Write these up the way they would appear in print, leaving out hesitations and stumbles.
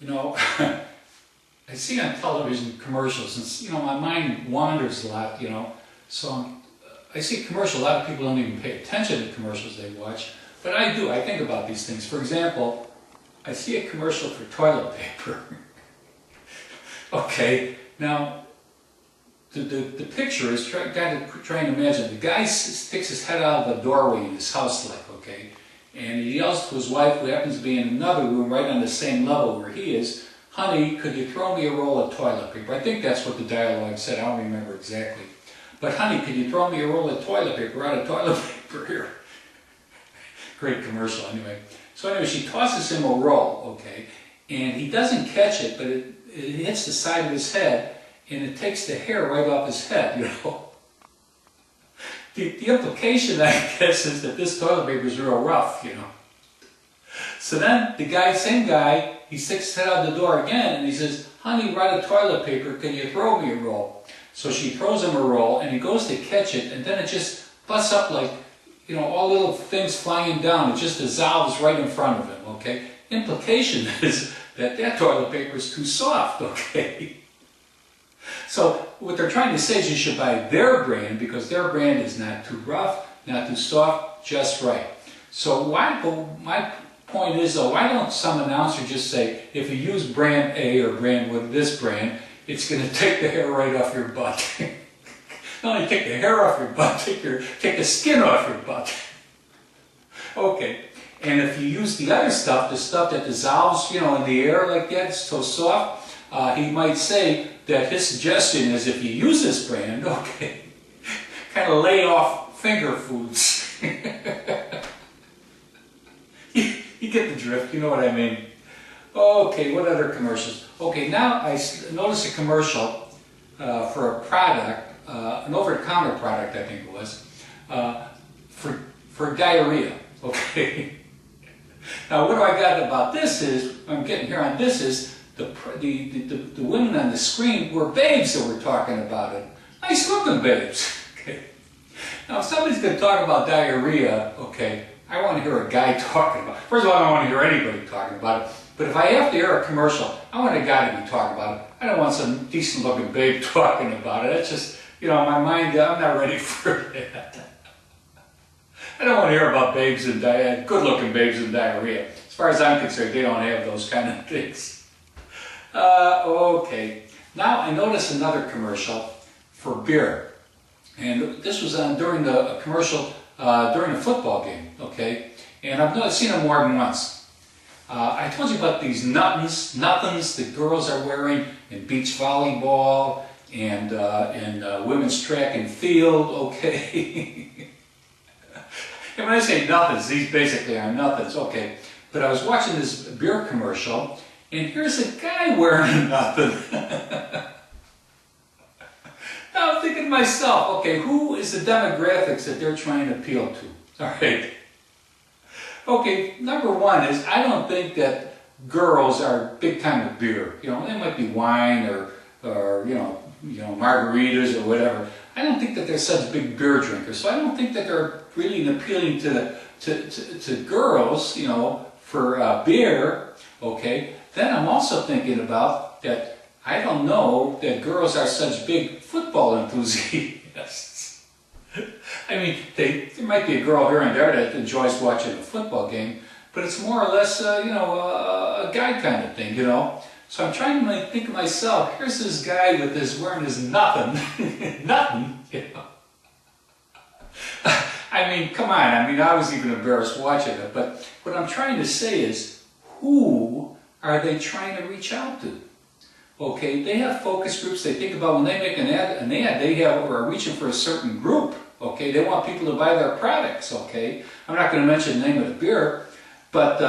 You know, I see on television commercials, and you know, my mind wanders a lot, you know, so I see commercials, a lot of people don't even pay attention to commercials they watch, but I do, I think about these things. For example, I see a commercial for toilet paper. Okay, now, the picture is trying to imagine, the guy sticks his head out of the doorway in his house, like, okay, and he yells to his wife, who happens to be in another room right on the same level where he is, "Honey, could you throw me a roll of toilet paper?" I think that's what the dialogue said, I don't remember exactly. But honey, could you throw me a roll of toilet paper out of toilet paper here? Great commercial anyway. So anyway, she tosses him a roll, okay, and he doesn't catch it, but it hits the side of his head, and it takes the hair right off his head, you know. The implication, I guess, is that this toilet paper is real rough, you know. So then the guy, same guy, he sticks his head out the door again, and he says, "Honey, we're out of toilet paper, can you throw me a roll?" So she throws him a roll, and he goes to catch it, and then it just busts up like, you know, all little things flying down. It just dissolves right in front of him, okay? Implication is that toilet paper is too soft, okay? So what they're trying to say is you should buy their brand, because their brand is not too rough, not too soft, just right. So my point is, though, why don't some announcer just say, if you use brand A or brand with this brand, it's going to take the hair right off your butt. Not only take the hair off your butt, take the skin off your butt. Okay, and if you use the other stuff, the stuff that dissolves, you know, in the air like that, it's so soft, he might say that his suggestion is, if you use this brand, okay, kind of lay off finger foods. You get the drift, you know what I mean. Okay, what other commercials? Okay, now I noticed a commercial for a product, an over-the-counter product, I think it was, for diarrhea. Okay. Now, what I got about this is, I'm getting here on this is, the women on the screen were babes that were talking about it. Nice-looking babes. Okay. Now, if somebody's going to talk about diarrhea, okay, I want to hear a guy talking about it. First of all, I don't want to hear anybody talking about it. But if I have to air a commercial, I want a guy to be talking about it. I don't want some decent-looking babe talking about it. That's just, you know, my mind, I'm not ready for that. I don't want to hear about babes and good-looking babes and diarrhea. As far as I'm concerned, they don't have those kind of things. Okay. Now I noticed another commercial for beer. And this was during the commercial during a football game, okay? And I've seen it more than once. I told you about these nothings that girls are wearing in beach volleyball and women's track and field, okay? And when I say nothings, these basically are nothings, okay? But I was watching this beer commercial, and here's a guy wearing a nothing. Now I'm thinking to myself, okay, who is the demographics that they're trying to appeal to? All right. Okay, number one is, I don't think that girls are big time with beer. You know, they might be wine or you know margaritas or whatever. I don't think that they're such big beer drinkers. So I don't think that they're really appealing to girls, you know, for beer. Okay. Then I'm also thinking about that. I don't know that girls are such big football enthusiasts. I mean, there might be a girl here and there that enjoys watching a football game, but it's more or less, you know, a guy kind of thing, you know. So I'm trying to think to myself, here's this guy with this wearing his nothing, nothing, you know. I mean, come on. I mean, I was even embarrassed watching it, but what I'm trying to say is, who are they trying to reach out to? Okay, they have focus groups. They think about when they make an ad they are reaching for a certain group. Okay, they want people to buy their products. Okay, I'm not going to mention the name of the beer, but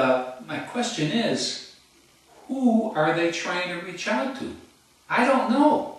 my question is, who are they trying to reach out to? I don't know.